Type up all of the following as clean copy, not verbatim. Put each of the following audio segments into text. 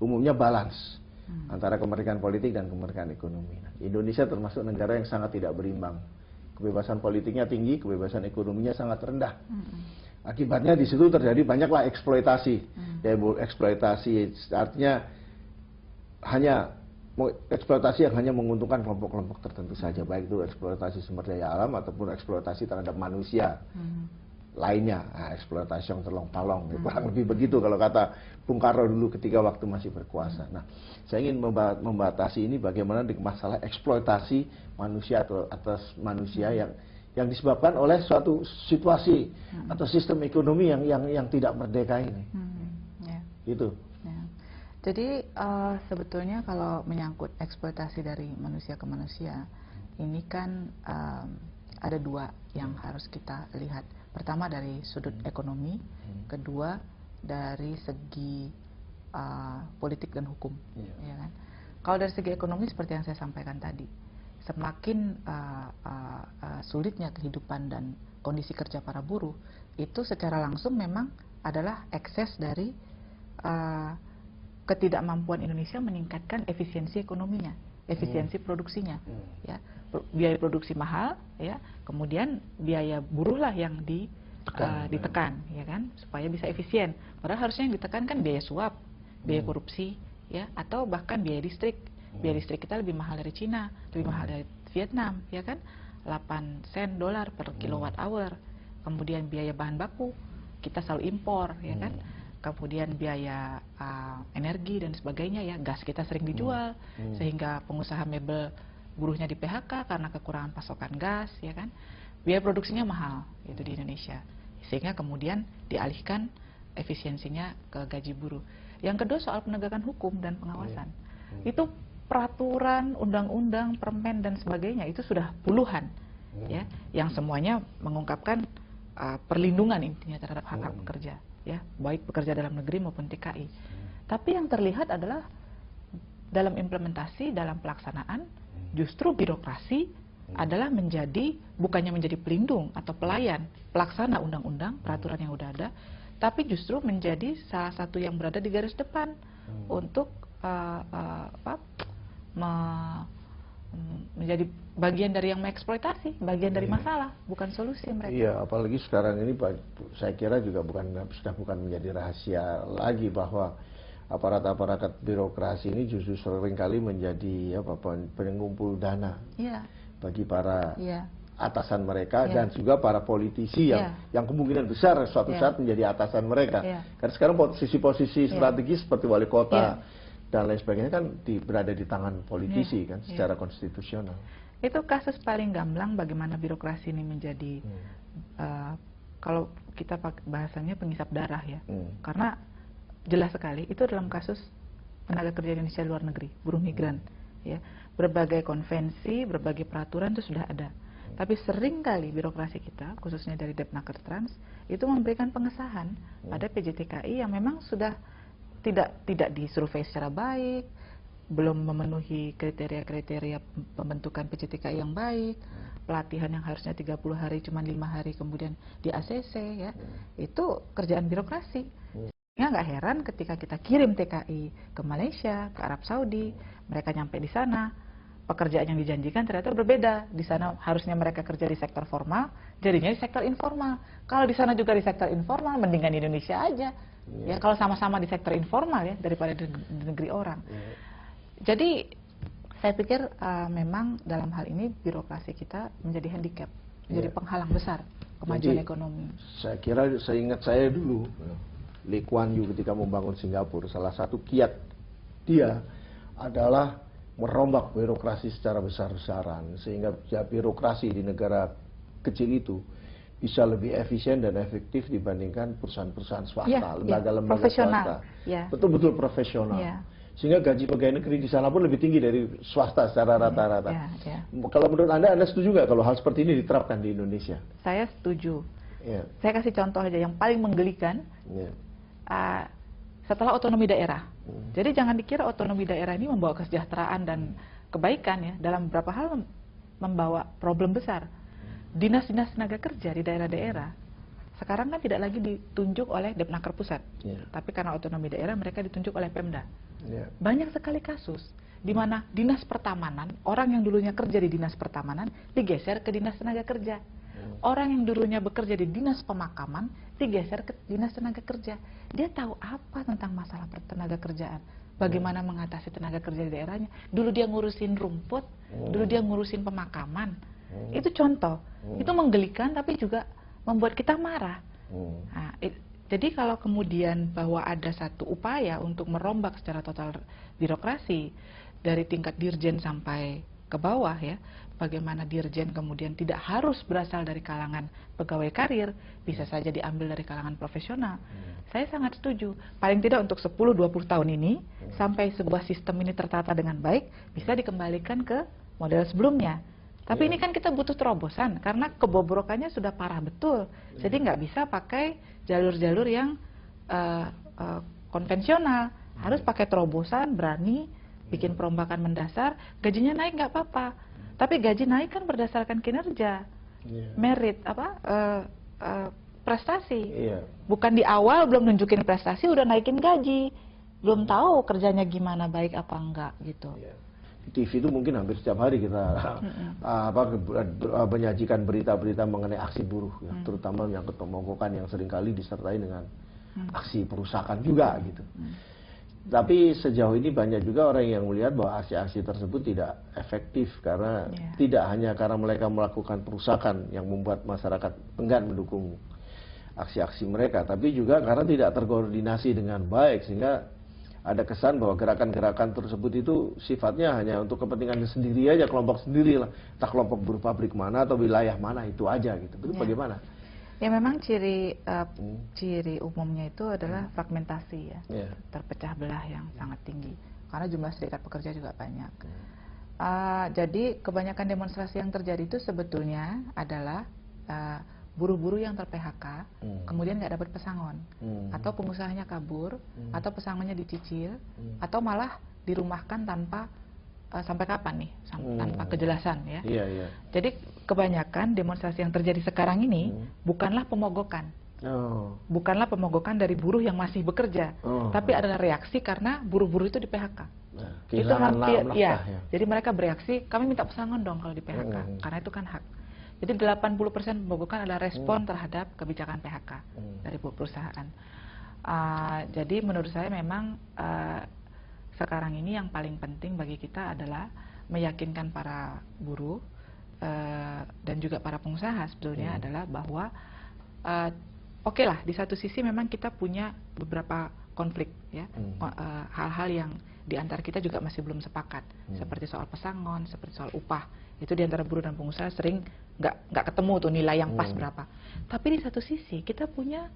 umumnya balance antara kemerdekaan politik dan kemerdekaan ekonomi. Nah, Indonesia termasuk negara yang sangat tidak berimbang. Kebebasan politiknya tinggi, kebebasan ekonominya sangat rendah. Akibatnya di situ terjadi banyaklah eksploitasi. Ya, eksploitasi artinya eksploitasi yang hanya menguntungkan kelompok-kelompok tertentu saja, baik itu eksploitasi sumber daya alam ataupun eksploitasi terhadap manusia lainnya. Nah, eksploitasi yang terlong-palong, kurang lebih begitu kalau kata Bung Karno dulu ketika waktu masih berkuasa. Nah, saya ingin membatasi ini bagaimana di masalah eksploitasi manusia atau atas manusia yang disebabkan oleh suatu situasi atau sistem ekonomi yang tidak merdeka ini. Itu. Jadi sebetulnya kalau menyangkut eksploitasi dari manusia ke manusia, ini kan ada dua yang harus kita lihat. Pertama dari sudut ekonomi, kedua dari segi politik dan hukum. Ya kan? Kalau dari segi ekonomi seperti yang saya sampaikan tadi, semakin sulitnya kehidupan dan kondisi kerja para buruh, itu secara langsung memang adalah ekses dari ketidakmampuan Indonesia meningkatkan efisiensi ekonominya, efisiensi produksinya. Ya, biaya produksi mahal, ya, kemudian biaya buruhlah yang ditekan, ya kan, supaya bisa efisien. Padahal harusnya yang ditekan kan biaya suap, biaya korupsi, ya, atau bahkan biaya listrik. Biaya listrik kita lebih mahal dari Cina, lebih mahal dari Vietnam, ya kan, 8 sen dolar per kilowatt hour. Kemudian biaya bahan baku kita selalu impor, ya kan. Kemudian biaya energi dan sebagainya, ya, gas kita sering dijual, sehingga pengusaha mebel buruhnya di PHK karena kekurangan pasokan gas, ya kan. Biaya produksinya mahal itu di Indonesia, sehingga kemudian dialihkan efisiensinya ke gaji buruh. Yang kedua soal penegakan hukum dan pengawasan. Itu peraturan, undang-undang, permen dan sebagainya itu sudah puluhan, ya, yang semuanya mengungkapkan perlindungan intinya terhadap hak-hak pekerja, ya, baik pekerja dalam negeri maupun TKI. Tapi yang terlihat adalah dalam implementasi, dalam pelaksanaan, justru birokrasi adalah bukannya menjadi pelindung atau pelayan pelaksana undang-undang, peraturan yang udah ada, tapi justru menjadi salah satu yang berada di garis depan untuk menjadi bagian dari yang mengeksploitasi, bagian dari masalah, bukan solusi mereka. Iya, apalagi sekarang ini saya kira juga sudah bukan menjadi rahasia lagi bahwa aparat-aparat birokrasi ini justru seringkali menjadi pengumpul dana bagi para atasan mereka dan juga para politisi yang kemungkinan besar suatu saat menjadi atasan mereka. Karena sekarang posisi-posisi strategis seperti wali kota dan lain sebagainya kan berada di tangan politisi kan secara konstitusional. Itu kasus paling gamblang bagaimana birokrasi ini menjadi kalau kita bahasanya pengisap darah, ya. Karena jelas sekali itu dalam kasus tenaga kerja Indonesia di luar negeri, buruh migran, ya. Berbagai konvensi, berbagai peraturan itu sudah ada. Tapi seringkali birokrasi kita, khususnya dari Depnaker Trans, itu memberikan pengesahan pada PJTKI yang memang sudah tidak disurvei secara baik, belum memenuhi kriteria-kriteria pembentukan PJTKI yang baik, pelatihan yang harusnya 30 hari cuma 5 hari kemudian di ACC, ya. Itu kerjaan birokrasi. Nggak heran ketika kita kirim TKI ke Malaysia, ke Arab Saudi, mereka nyampe di sana, pekerjaan yang dijanjikan ternyata berbeda. Di sana harusnya mereka kerja di sektor formal, jadinya di sektor informal. Kalau di sana juga di sektor informal, mendingan di Indonesia aja. Ya, kalau sama-sama di sektor informal, ya, daripada di negeri orang. Jadi saya pikir memang dalam hal ini birokrasi kita menjadi handicap, menjadi penghalang besar kemajuan ekonomi. Saya kira, seingat saya dulu, Lee Kuan Yew ketika membangun Singapura, salah satu kiat dia adalah merombak birokrasi secara besar-besaran sehingga birokrasi di negara kecil itu bisa lebih efisien dan efektif dibandingkan perusahaan-perusahaan swasta, lembaga-lembaga swasta. Betul-betul profesional. Sehingga gaji pegawai negeri di sana pun lebih tinggi dari swasta secara rata-rata. Kalau menurut Anda setuju nggak kalau hal seperti ini diterapkan di Indonesia? Saya setuju. Saya kasih contoh aja yang paling menggelikan. Setelah otonomi daerah. Jadi jangan dikira otonomi daerah ini membawa kesejahteraan dan kebaikan, ya. Dalam beberapa hal membawa problem besar. Dinas-dinas tenaga kerja di daerah-daerah sekarang kan tidak lagi ditunjuk oleh Depnaker pusat, tapi karena otonomi daerah mereka ditunjuk oleh Pemda. Banyak sekali kasus di mana dinas pertamanan, orang yang dulunya kerja di dinas pertamanan digeser ke dinas tenaga kerja. Orang yang dulunya bekerja di dinas pemakaman digeser ke dinas tenaga kerja. Dia tahu apa tentang masalah tenaga kerjaan, bagaimana mengatasi tenaga kerja di daerahnya. Dulu dia ngurusin rumput, dulu dia ngurusin pemakaman. Itu contoh. Itu menggelikan tapi juga membuat kita marah. Nah, jadi kalau kemudian bahwa ada satu upaya untuk merombak secara total birokrasi dari tingkat dirjen sampai ke bawah ya, bagaimana dirjen kemudian tidak harus berasal dari kalangan pegawai karir, bisa saja diambil dari kalangan profesional. Saya sangat setuju. Paling tidak untuk 10-20 tahun ini, sampai sebuah sistem ini tertata dengan baik, bisa dikembalikan ke model sebelumnya. Tapi ini kan kita butuh terobosan, karena kebobrokannya sudah parah betul. Jadi nggak bisa pakai jalur-jalur yang konvensional. Harus pakai terobosan, berani, bikin perombakan mendasar, gajinya naik nggak apa-apa. Tapi gaji naik kan berdasarkan kinerja, merit, prestasi. Bukan di awal belum nunjukin prestasi, udah naikin gaji. Belum tahu kerjanya gimana, baik apa enggak gitu. Di TV itu mungkin hampir setiap hari kita menyajikan berita-berita mengenai aksi buruh, ya, terutama yang kepemogokan yang seringkali disertai dengan aksi perusakan juga gitu. Tapi sejauh ini banyak juga orang yang melihat bahwa aksi-aksi tersebut tidak efektif karena tidak hanya karena mereka melakukan perusakan yang membuat masyarakat enggan mendukung aksi-aksi mereka, tapi juga karena tidak terkoordinasi dengan baik, sehingga ada kesan bahwa gerakan-gerakan tersebut itu sifatnya hanya untuk kepentingannya sendiri aja, kelompok sendiri lah, entah kelompok buruh pabrik mana atau wilayah mana, itu aja gitu. Itu bagaimana? Ya memang ciri umumnya itu adalah fragmentasi ya, terpecah belah yang sangat tinggi. Karena jumlah serikat pekerja juga banyak. Jadi kebanyakan demonstrasi yang terjadi itu sebetulnya adalah buruh-buruh yang ter-PHK, kemudian nggak dapat pesangon, atau pengusahanya kabur, atau pesangonnya dicicil, atau malah dirumahkan tanpa sampai kapan nih, tanpa kejelasan ya. Jadi kebanyakan demonstrasi yang terjadi sekarang ini bukanlah pemogokan, bukanlah pemogokan dari buruh yang masih bekerja, tapi adalah reaksi karena buruh-buruh itu di PHK. Itu ya. Jadi mereka bereaksi, kami minta pesangon dong kalau di PHK, karena itu kan hak. Jadi 80% pemogokan adalah respon terhadap kebijakan PHK dari perusahaan. Jadi menurut saya memang sekarang ini yang paling penting bagi kita adalah meyakinkan para buruh dan juga para pengusaha sebetulnya adalah bahwa oke lah, di satu sisi memang kita punya beberapa konflik ya, hal-hal yang di antara kita juga masih belum sepakat, seperti soal pesangon, seperti soal upah. Itu di antara buruh dan pengusaha sering nggak ketemu tuh nilai yang pas berapa. Tapi di satu sisi kita punya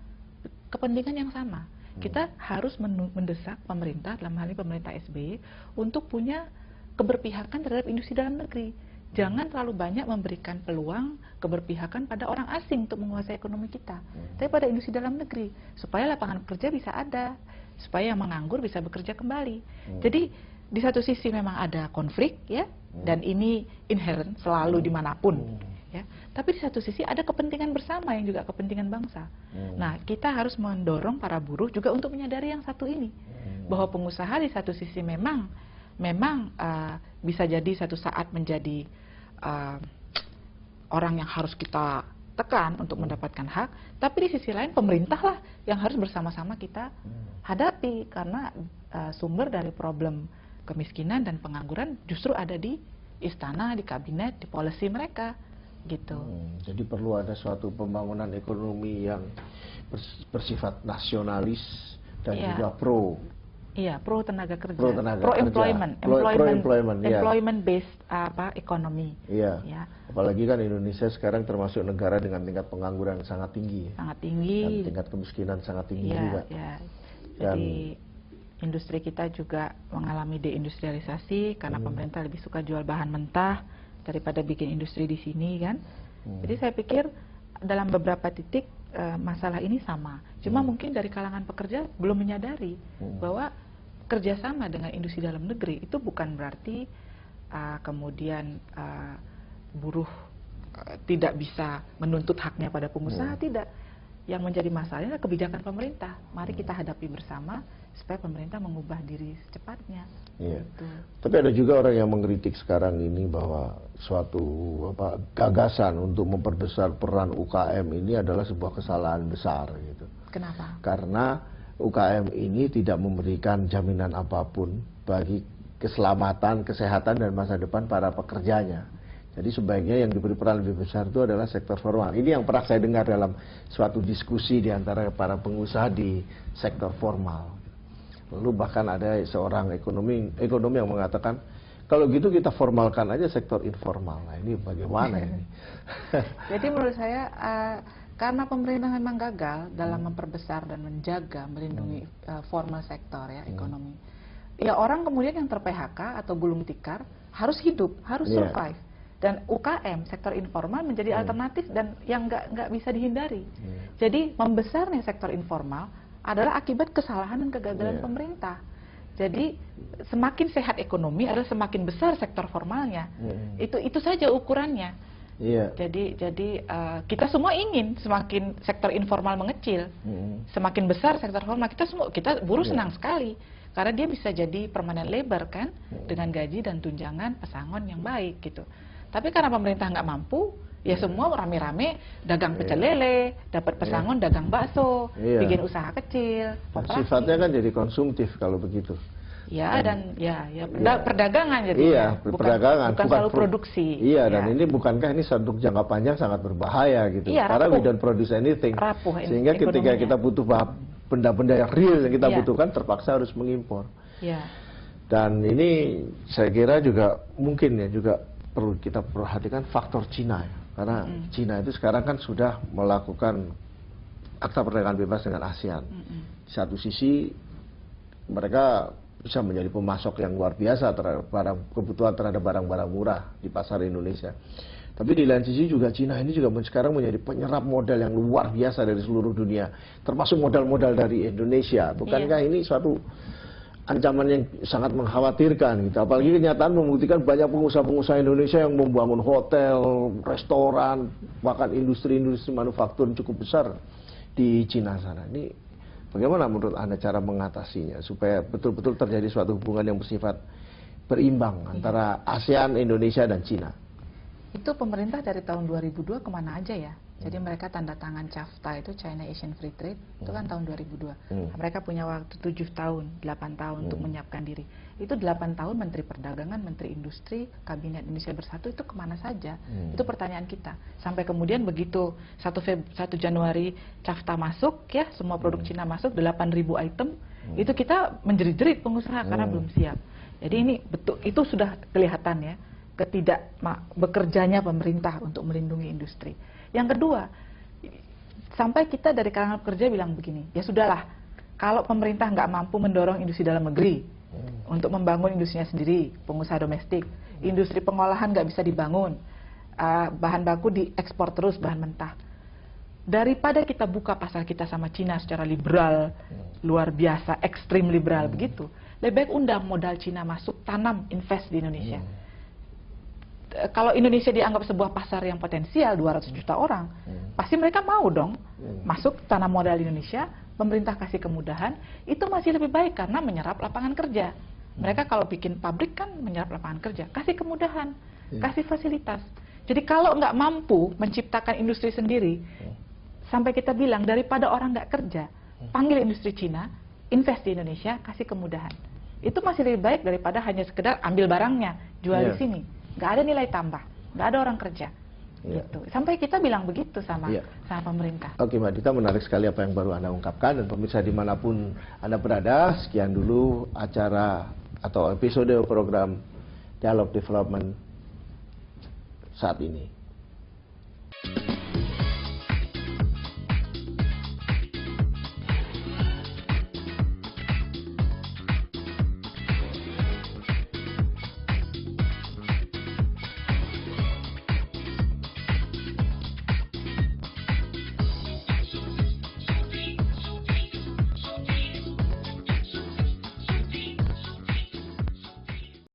kepentingan yang sama. Kita harus mendesak pemerintah, dalam hal ini pemerintah SBY, untuk punya keberpihakan terhadap industri dalam negeri. Jangan terlalu banyak memberikan peluang keberpihakan pada orang asing untuk menguasai ekonomi kita, tapi pada industri dalam negeri, supaya lapangan kerja bisa ada, supaya yang menganggur bisa bekerja kembali. Jadi di satu sisi memang ada konflik ya, dan ini inherent selalu dimanapun. Ya, tapi di satu sisi ada kepentingan bersama yang juga kepentingan bangsa. Nah, kita harus mendorong para buruh juga untuk menyadari yang satu ini, bahwa pengusaha di satu sisi memang bisa jadi satu saat menjadi orang yang harus kita tekan untuk mendapatkan hak, tapi di sisi lain pemerintah lah yang harus bersama-sama kita hadapi, karena sumber dari problem kemiskinan dan pengangguran justru ada di istana, di kabinet, di policy mereka. Gitu. Jadi perlu ada suatu pembangunan ekonomi yang bersifat nasionalis dan juga pro. Iya, pro tenaga kerja, pro employment based ekonomi. Iya. Ya. Apalagi kan Indonesia sekarang termasuk negara dengan tingkat pengangguran sangat tinggi. Sangat tinggi. Dan tingkat kemiskinan sangat tinggi juga. Iya. Jadi industri kita juga mengalami deindustrialisasi karena pemerintah lebih suka jual bahan mentah daripada bikin industri di sini kan. Jadi saya pikir dalam beberapa titik masalah ini sama. Cuma mungkin dari kalangan pekerja belum menyadari bahwa kerjasama dengan industri dalam negeri itu bukan berarti kemudian buruh tidak bisa menuntut haknya pada pengusaha, tidak. yang menjadi masalahnya adalah kebijakan pemerintah. Mari kita hadapi bersama supaya pemerintah mengubah diri secepatnya. Iya. Gitu. Tapi ada juga orang yang mengkritik sekarang ini bahwa suatu gagasan untuk memperbesar peran UKM ini adalah sebuah kesalahan besar gitu. Kenapa? Karena UKM ini tidak memberikan jaminan apapun bagi keselamatan, kesehatan dan masa depan para pekerjanya. Jadi sebaiknya yang diberi peran lebih besar itu adalah sektor formal. Ini yang pernah saya dengar dalam suatu diskusi di antara para pengusaha di sektor formal. Lalu bahkan ada seorang ekonomi yang mengatakan, kalau gitu kita formalkan aja sektor informal. Nah ini bagaimana ini? Jadi menurut saya karena pemerintah memang gagal dalam memperbesar dan menjaga, melindungi formal sektor ya ekonomi. Ya orang kemudian yang ter-PHK atau gulung tikar harus hidup, harus survive. Dan UKM, sektor informal menjadi alternatif dan yang nggak bisa dihindari. Jadi membesarnya sektor informal adalah akibat kesalahan dan kegagalan pemerintah. Jadi semakin sehat ekonomi adalah semakin besar sektor formalnya. Itu saja ukurannya. Jadi kita semua ingin semakin sektor informal mengecil, semakin besar sektor formal. Kita buruh senang sekali karena dia bisa jadi permanent labor kan, dengan gaji dan tunjangan pesangon yang baik gitu. Tapi karena pemerintah nggak mampu, ya semua rame-rame dagang pecel lele, dapat pesangon dagang bakso, bikin usaha kecil. Sifatnya kan jadi konsumtif kalau begitu. Ya dan perdagangan jadi. Perdagangan bukan selalu produksi. Iya, dan ini bukankah ini untuk jangka panjang sangat berbahaya gitu. Karena we don't produce anything. Sehingga ketika kita butuh benda-benda yang real yang kita butuhkan, terpaksa harus mengimpor. Dan ini saya kira juga mungkin ya juga perlu kita perhatikan faktor Cina ya. Karena Cina itu sekarang kan sudah melakukan akta perdagangan bebas dengan ASEAN. Di satu sisi mereka bisa menjadi pemasok yang luar biasa terhadap kebutuhan terhadap barang-barang murah di pasar Indonesia. Tapi di lain sisi juga Cina ini juga sekarang menjadi penyerap modal yang luar biasa dari seluruh dunia, termasuk modal-modal dari Indonesia. Bukankah ini suatu ancaman yang sangat mengkhawatirkan gitu. Apalagi kenyataan membuktikan banyak pengusaha-pengusaha Indonesia yang membangun hotel, restoran, bahkan industri-industri manufaktur cukup besar di Cina sana. Ini bagaimana menurut Anda cara mengatasinya supaya betul-betul terjadi suatu hubungan yang bersifat berimbang antara ASEAN, Indonesia dan Cina? Itu pemerintah dari tahun 2002 kemana aja ya? Jadi mereka tanda tangan CAFTA itu, China Asian Free Trade, itu kan tahun 2002. Mereka punya waktu 7 tahun, 8 tahun untuk menyiapkan diri. Itu 8 tahun Menteri Perdagangan, Menteri Industri, Kabinet Indonesia Bersatu itu kemana saja? Itu pertanyaan kita. Sampai kemudian begitu 1 Januari CAFTA masuk ya, semua produk Cina masuk, 8.000 item, itu kita menjerit-jerit pengusaha karena belum siap. Jadi ini betul, itu sudah kelihatan ya, bekerjanya pemerintah untuk melindungi industri. Yang kedua, sampai kita dari kalangan pekerja bilang begini, ya sudahlah, kalau pemerintah nggak mampu mendorong industri dalam negeri untuk membangun industrinya sendiri, pengusaha domestik, industri pengolahan nggak bisa dibangun, bahan baku diekspor terus, bahan mentah. Daripada kita buka pasar kita sama Cina secara liberal, luar biasa, ekstrim liberal begitu, lebih baik undang modal Cina masuk, tanam, invest di Indonesia. Kalau Indonesia dianggap sebuah pasar yang potensial 200 juta orang, pasti mereka mau dong masuk tanam modal di Indonesia, pemerintah kasih kemudahan, itu masih lebih baik karena menyerap lapangan kerja. Mereka kalau bikin pabrik kan menyerap lapangan kerja, kasih kemudahan, kasih fasilitas. Jadi kalau nggak mampu menciptakan industri sendiri, sampai kita bilang daripada orang nggak kerja, panggil industri Cina, invest di Indonesia, kasih kemudahan. Itu masih lebih baik daripada hanya sekedar ambil barangnya, jual di sini. Nggak ada nilai tambah, nggak ada orang kerja. Gitu. Sampai kita bilang begitu sama pemerintah. Oke Mbak Dita, menarik sekali apa yang baru Anda ungkapkan. Dan pemirsa dimanapun Anda berada, sekian dulu acara atau episode program Dialog Development saat ini.